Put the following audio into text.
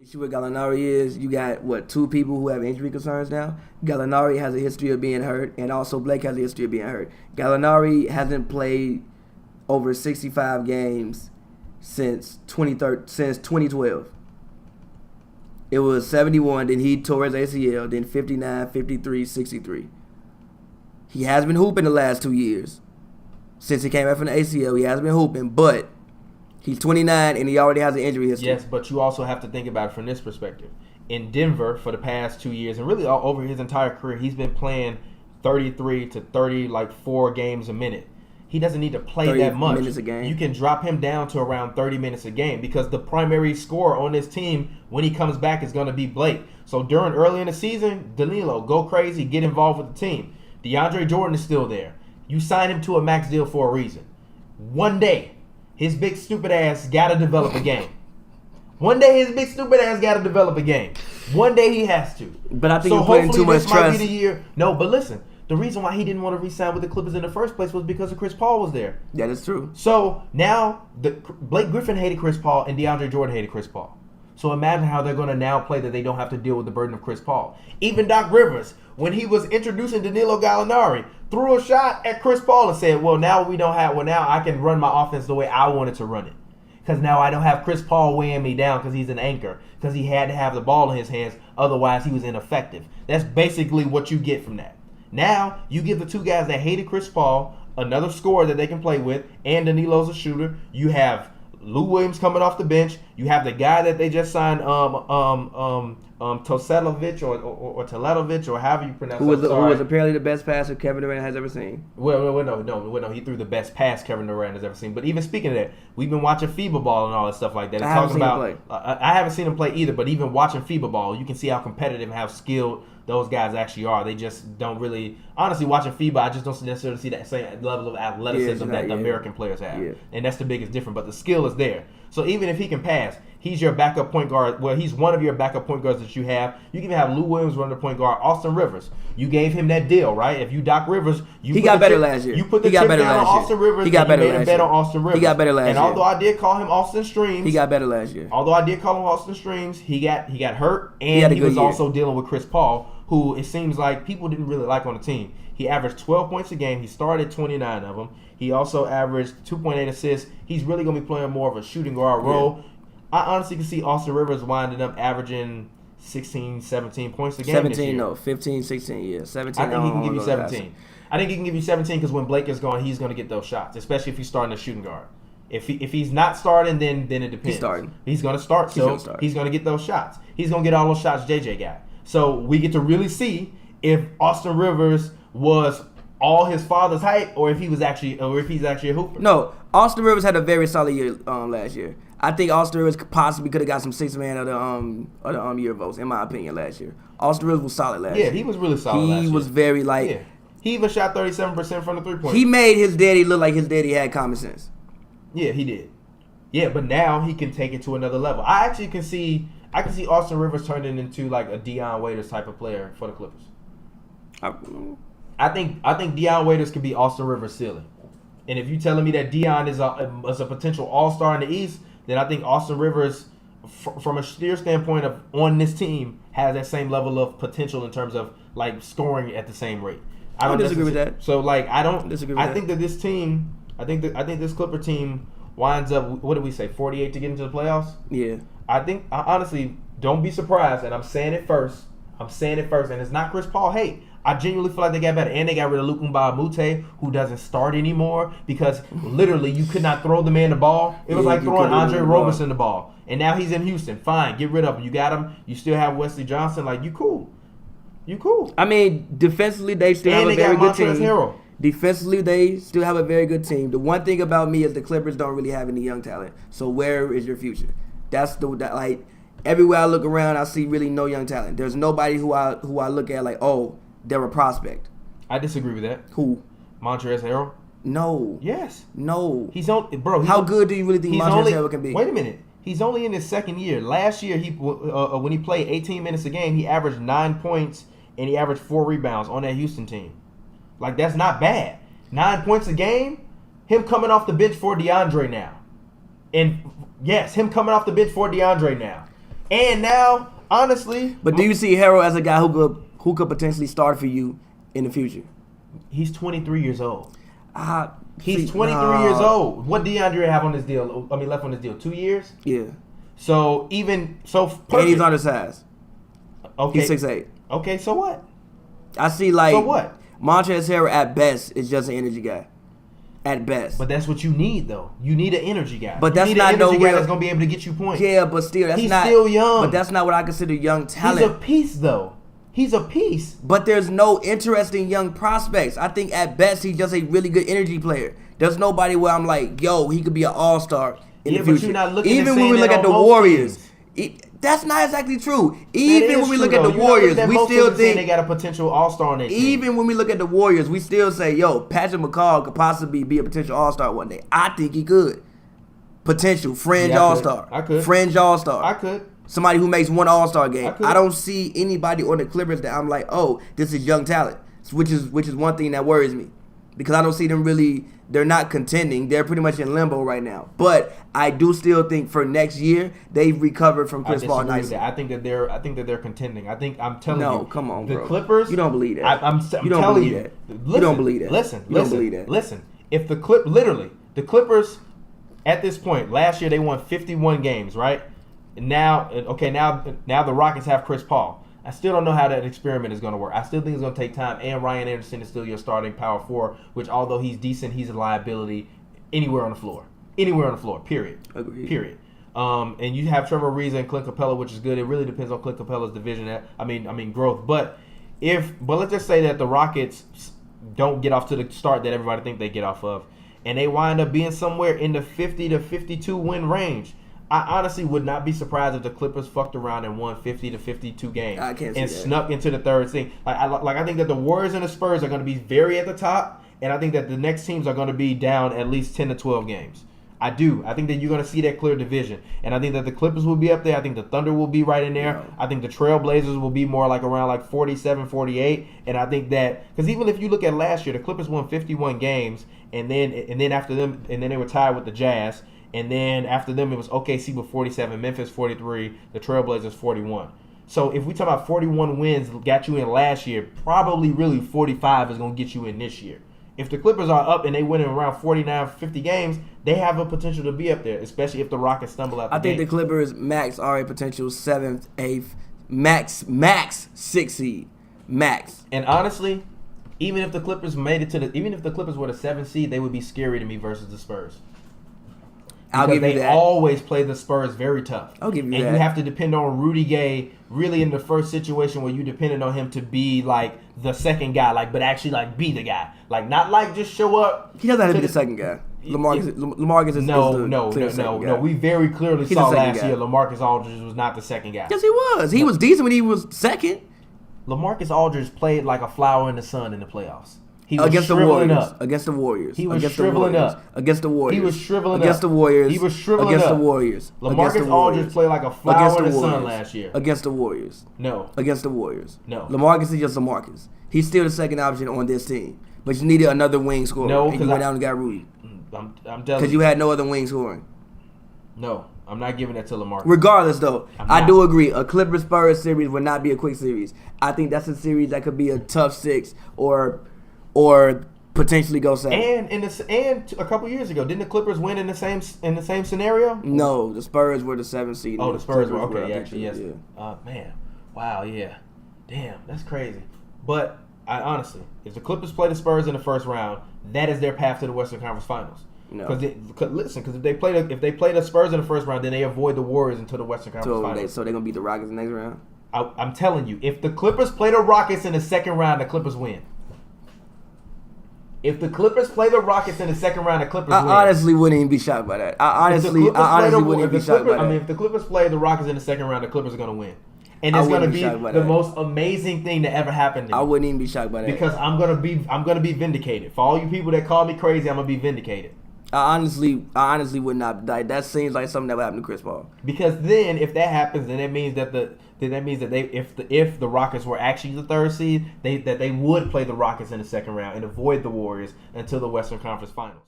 See what Gallinari is? You got two people who have injury concerns now. Gallinari has a history of being hurt, and also Blake has a history of being hurt. Gallinari hasn't played over 65 games since 2012. It was 71, then he tore his ACL, then 59, 53, 63. He has been hooping the last 2 years. Since he came back from the ACL, he has been hooping, but he's 29 and he already has an injury history. Yes, but you also have to think about it from this perspective. In Denver for the past 2 years, and really all over his entire career, he's been playing 33 to 4 games a minute. He doesn't need to play 30 that much. minutes a game. You can drop him down to around 30 minutes a game because the primary scorer on this team when he comes back is going to be Blake. So early in the season, Danilo, go crazy, get involved with the team. DeAndre Jordan is still there. You sign him to a max deal for a reason. One day, his big stupid ass got to develop a game. One day his big stupid ass got to develop a game. One day he has to. But I think you're putting too much trust. Might be the year. No, but listen. The reason why he didn't want to re-sign with the Clippers in the first place was because of Chris Paul was there. That is true. So now Blake Griffin hated Chris Paul and DeAndre Jordan hated Chris Paul. So imagine how they're going to now play that they don't have to deal with the burden of Chris Paul. Even Doc Rivers, when he was introducing Danilo Gallinari, threw a shot at Chris Paul and said, now I can run my offense the way I wanted to run it. Because now I don't have Chris Paul weighing me down because he's an anchor. Because he had to have the ball in his hands. Otherwise, he was ineffective. That's basically what you get from that. Now, you give the two guys that hated Chris Paul another scorer that they can play with, and Danilo's a shooter. You have Lou Williams coming off the bench. You have the guy that they just signed, Toselovic or Teletovic, or however you pronounce it. Who was apparently the best passer Kevin Durant has ever seen. Well, no. He threw the best pass Kevin Durant has ever seen. But even speaking of that, we've been watching FIBA ball and all that stuff like that. I haven't seen him play. I haven't seen him play either, but even watching FIBA ball, you can see how competitive and how skilled those guys actually are. They just don't really, honestly, watching FIBA, I just don't necessarily see that same level of athleticism that the American players have. Yeah. And that's the biggest difference. But the skill is there. So even if he can pass, he's your backup point guard. Well, he's one of your backup point guards that you have. You can have Lou Williams run the point guard. Austin Rivers, you gave him that deal, right? If you Doc Rivers, he got better last year. You put the chip down on Austin Rivers. He got better last year. On Austin Rivers. He got better last year. And although I did call him Austin Streams, he got better last year. Although I did call him Austin Streams, he got hurt, and he was also dealing with Chris Paul, who it seems like people didn't really like on the team. He averaged 12 points a game. He started 29 of them. He also averaged 2.8 assists. He's really going to be playing more of a shooting guard role. I honestly can see Austin Rivers winding up averaging 16, 17 points a game 17, this year. no. 15, 16, yeah. 17. I think he can give you 17. I think he can give you 17 because when Blake is gone, he's going to get those shots, especially if he's starting a shooting guard. If he's not starting, then it depends. He's starting. He's going to start, so he's going to get those shots. He's going to get all those shots JJ got. So we get to really see if Austin Rivers was all his father's height, or if he's actually a hooper. No, Austin Rivers had a very solid year last year. I think Austin Rivers possibly could have got some sixth man of the year votes, in my opinion, last year. Austin Rivers was solid last year. Yeah, he was really solid last year. He was very He even shot 37% from the 3-point. He made his daddy look like his daddy had common sense. Yeah, he did. Yeah, but now he can take it to another level. I can see Austin Rivers turning into like a Deion Waiters type of player for the Clippers. I think Deion Waiters could be Austin Rivers' ceiling. And if you're telling me that Deion is a potential all-star in the East, then I think Austin Rivers, from a sheer standpoint of on this team, has that same level of potential in terms of like scoring at the same rate. I don't disagree with that. So like I don't disagree with that. I think that this team, I think this Clipper team winds up, what did we say, 48 to get into the playoffs? Yeah. I honestly don't be surprised, and I'm saying it first, and it's not Chris Paul hate. I genuinely feel like they got better, and they got rid of Luke Mbah-a-Moute, who doesn't start anymore because literally you could not throw the man the ball. It was like throwing Andre Roberson the ball, and now he's in Houston. Fine, get rid of him. You got him. You still have Wesley Johnson. Like, you cool. I mean, defensively they still have a very good team. Harrell. Defensively, they still have a very good team. The one thing about me is the Clippers don't really have any young talent. So where is your future? Everywhere I look around, I see really no young talent. There's nobody who I look at like, oh, they're a prospect. I disagree with that. Who? Montrezl Harrell? No. Yes. No. How good do you really think Montrezl Harrell can be? Wait a minute. He's only in his second year. Last year, when he played 18 minutes a game, he averaged 9 points and he averaged 4 rebounds on that Houston team. Like, that's not bad. 9 points a game. Him coming off the bench for DeAndre now. And yes, him coming off the bench for DeAndre now. And now, honestly, But do you see Harrell as a guy who could potentially start for you in the future? he's 23 years old. He's See, 23 years old. What DeAndre have on his deal? I mean, left on his deal 2 years. Yeah. So And he's undersized. Okay. He's 6'8". Okay, so what? I see like So what? Montrezl Harrell at best is just an energy guy. At best. But that's what you need, though. You need an energy guy. But that's you need not an energy no guy real- that's gonna be able to get you points. Yeah, but still, that's He's not. still young. But that's not what I consider young talent. He's a piece, though. He's a piece. But there's no interesting young prospects. I think at best he's just a really good energy player. There's nobody where I'm like, yo, he could be an all-star in Yeah, the but future. you're not looking Even and when saying we look that at the on most Warriors, teams. that's not exactly true. That Even is when we true, look at though. the You're not Warriors, looking at we most still teams saying think. they got a potential all-star on their team. Even when we look at the Warriors, we still say, yo, Patrick McCall could possibly be a potential all-star one day. I think he could. Potential fringe Yeah, I could. all-star. I could. Fringe all-star. I could. Somebody who makes one all-star game. I could. I don't see anybody on the Clippers that I'm like, oh, this is young talent. Which is one thing that worries me. Because I don't see them really, they're not contending. They're pretty much in limbo right now. But I do still think for next year, they've recovered from Chris Paul disagree with nicely. that. I think that they're contending. I'm telling you. No, come on, the bro. Clippers. You don't believe that. I'm You don't telling believe you. that. Listen, You don't believe that. Listen. You don't believe that. Listen. If the Clippers, at this point, last year they won 51 games, right? And now the Rockets have Chris Paul. I still don't know how that experiment is going to work. I still think it's going to take time. And Ryan Anderson is still your starting power forward, which although he's decent, he's a liability anywhere on the floor. Anywhere on the floor, period. Agreed. Period. And you have Trevor Ariza and Clint Capella, which is good. It really depends on Clint Capella's division. Growth. But let's just say that the Rockets don't get off to the start that everybody think they get off of, and they wind up being somewhere in the 50 to 52 win range. I honestly would not be surprised if the Clippers fucked around and won 50 to 52 games I can't see and that. snuck into the third seed. I think that the Warriors and the Spurs are going to be very at the top, and I think that the next teams are going to be down at least 10 to 12 games. I do. I think that you're going to see that clear division, and I think that the Clippers will be up there. I think the Thunder will be right in there. No. I think the Trailblazers will be more like around like 47, 48, and I think that because even if you look at last year, the Clippers won 51 games, and then after them, and then they were tied with the Jazz. And then after them, it was OKC with 47, Memphis 43, the Trailblazers 41. So if we talk about 41 wins got you in last year, probably really 45 is going to get you in this year. If the Clippers are up and they win in around 49, 50 games, they have a potential to be up there, especially if the Rockets stumble out the I think the gate. Clippers max are a potential 7th, 8th, max 6th seed. Max. And honestly, even if the Clippers were the 7th seed, they would be scary to me versus the Spurs. I'll Because give you they that. always play the Spurs very tough. I'll give you and that. you have to depend on Rudy Gay really in the first situation where you depended on him to be like the second guy, but actually be the guy. Not just show up. He doesn't have to to be the second guy. Lamarcus is No. the clear second guy. We very clearly He's saw the second last guy. year LaMarcus Aldridge was not the second guy. Yes, he was. He was decent when he was second. LaMarcus Aldridge played like a flower in the sun in the playoffs. He was Against the shriveling Warriors. up. Against the Warriors. He was Against the shriveling Warriors. up. Against the Warriors. He was shriveling Against up. the Warriors. He was shriveling Against up. the Warriors. Against LaMarcus the Aldridge Warriors. played like a Against flower the in the sun Warriors. last year. Against the Warriors. No. Against the Warriors. No. LaMarcus is just LaMarcus. He's still the second option on this team. But you needed another wing scorer. No, and you 'cause went down and got Rudy. I'm telling Because you had no other wing scoring. No, I'm not giving that to LaMarcus. Regardless, though, I'm I not. do agree. A Clippers Spurs series would not be a quick series. I think that's a series that could be a tough 6 or potentially go 7. And a couple years ago, didn't the Clippers win in the same scenario? No, the Spurs were the 7th seed. Oh, the Spurs were Clippers okay. I Actually, think, yes. yeah. Man, wow, yeah, damn, that's crazy. But I honestly, if the Clippers play the Spurs in the first round, that is their path to the Western Conference Finals. No. Because if they play the Spurs in the first round, then they avoid the Warriors until the Western Conference Finals. So they're gonna beat the Rockets in the next round. I'm telling you, if the Clippers play the Rockets in the second round, the Clippers win. If the Clippers play the Rockets in the second round, the Clippers win. I honestly wouldn't even be shocked by that. I honestly wouldn't even be shocked by that. If the Clippers play the Rockets in the second round, the Clippers are going to win. And I it's going to wouldn't be be shocked by the that. most amazing thing that ever happened to me. I wouldn't even be shocked by that. Because I'm going to be vindicated. For all you people that call me crazy, I'm going to be vindicated. I honestly would not. That seems like something that would happen to Chris Paul. Because then, if that happens, then that means that if the Rockets were actually the third seed, they would play the Rockets in the second round and avoid the Warriors until the Western Conference Finals.